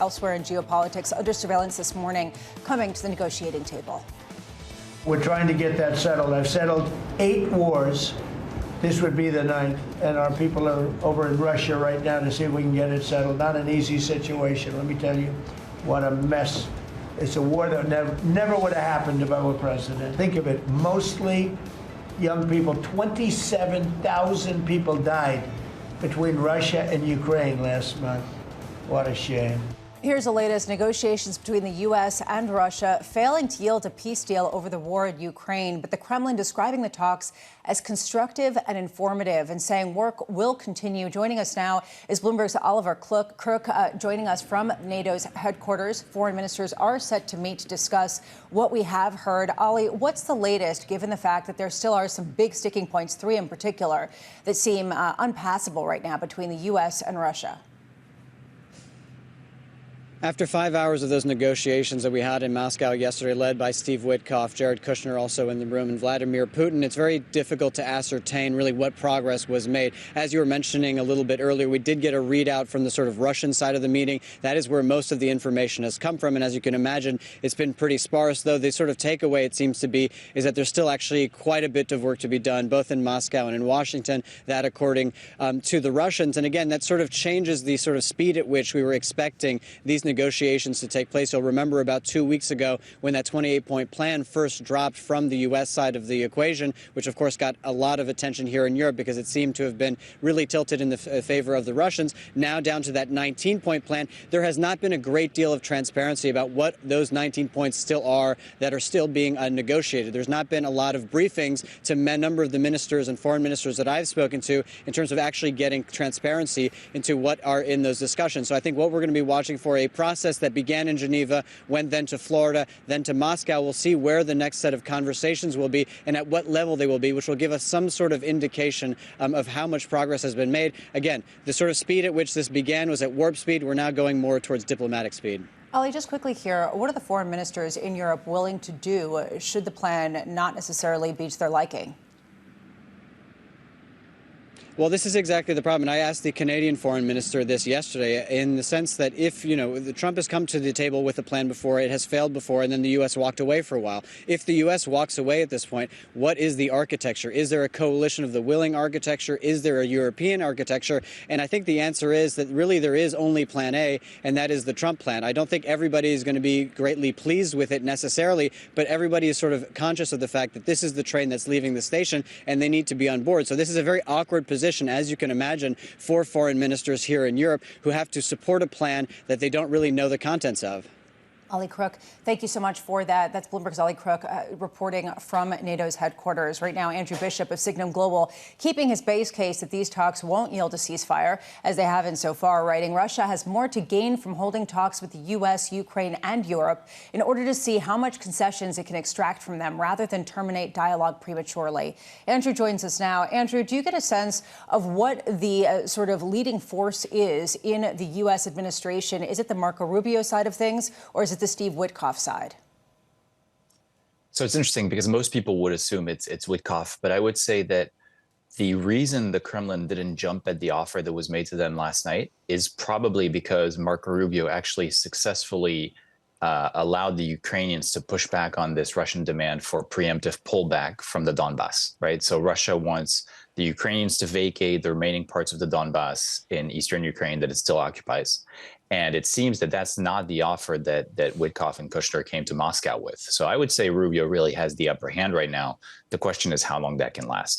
Elsewhere in geopolitics, under surveillance this morning, coming to the negotiating table. We're trying to get that settled. I've settled 8 wars. This would be the 9th, and our people are over in Russia right now to see if we can get it settled. Not an easy situation, let me tell you. What a mess. It's a war that never would have happened if I were president. Think of it, mostly young people. 27,000 people died between Russia and Ukraine last month. What a shame. Here's the latest. Negotiations between the U.S. and Russia failing to yield a peace deal over the war in Ukraine, but the Kremlin describing the talks as constructive and informative and saying work will continue. Joining us now is Bloomberg's Oliver Crook, joining us from NATO's headquarters. Foreign ministers are set to meet to discuss what we have heard. Ollie, what's the latest, given the fact that there still are some big sticking points, 3 in particular, that seem unpassable right now between the U.S. and Russia? After 5 hours of those negotiations that we had in Moscow yesterday, led by Steve Witkoff, Jared Kushner also in the room, and Vladimir Putin, it's very difficult to ascertain really what progress was made. As you were mentioning a little bit earlier, we did get a readout from the sort of Russian side of the meeting. That is where most of the information has come from. And as you can imagine, it's been pretty sparse, though the sort of takeaway, it seems to be, is that there's still actually quite a bit of work to be done, both in Moscow and in Washington, that according to the Russians. And again, that sort of changes the sort of speed at which we were expecting these negotiations to take place. You'll remember about 2 weeks ago when that 28-point plan first dropped from the U.S. side of the equation, which of course got a lot of attention here in Europe because it seemed to have been really tilted in the favor of the Russians. Now down to that 19-point plan, there has not been a great deal of transparency about what those 19 points still are that are still being negotiated. There's not been a lot of briefings to a number of the ministers and foreign ministers that I've spoken to in terms of actually getting transparency into what are in those discussions. So I think what we're going to be watching for, a process that began in Geneva, went then to Florida, then to Moscow. We'll see where the next set of conversations will be and at what level they will be, which will give us some sort of indication of how much progress has been made. Again, the sort of speed at which this began was at warp speed. We're now going more towards diplomatic speed. Ollie, just quickly here, what are the foreign ministers in Europe willing to do should the plan not necessarily be to their liking? Well, this is exactly the problem. And I asked the Canadian foreign minister this yesterday in the sense that if, Trump has come to the table with a plan before, it has failed before, and then the U.S. walked away for a while. If the U.S. walks away at this point, what is the architecture? Is there a coalition of the willing architecture? Is there a European architecture? And I think the answer is that really there is only plan A, and that is the Trump plan. I don't think everybody is going to be greatly pleased with it necessarily, but everybody is sort of conscious of the fact that this is the train that's leaving the station, and they need to be on board. So this is a very awkward position, as you can imagine, for foreign ministers here in Europe who have to support a plan that they don't really know the contents of. Ollie Crook, thank you so much for that. That's Bloomberg's Ollie Crook reporting from NATO's headquarters. Right now, Andrew Bishop of Sigmum Global keeping his base case that these talks won't yield a ceasefire, as they haven't so far, writing Russia has more to gain from holding talks with the U.S., Ukraine and Europe in order to see how much concessions it can extract from them rather than terminate dialogue prematurely. Andrew joins us now. Andrew, do you get a sense of what the sort of leading force is in the U.S. administration? Is it the Marco Rubio side of things, or is it the Steve Witkoff side? So it's interesting because most people would assume it's Witkoff, but I would say that the reason the Kremlin didn't jump at the offer that was made to them last night is probably because Marco Rubio actually successfully allowed the Ukrainians to push back on this Russian demand for preemptive pullback from the Donbass, right? So Russia wants the Ukrainians to vacate the remaining parts of the Donbass in eastern Ukraine that it still occupies. And it seems that that's not the offer that Witkoff and Kushner came to Moscow with. So I would say Rubio really has the upper hand right now. The question is how long that can last.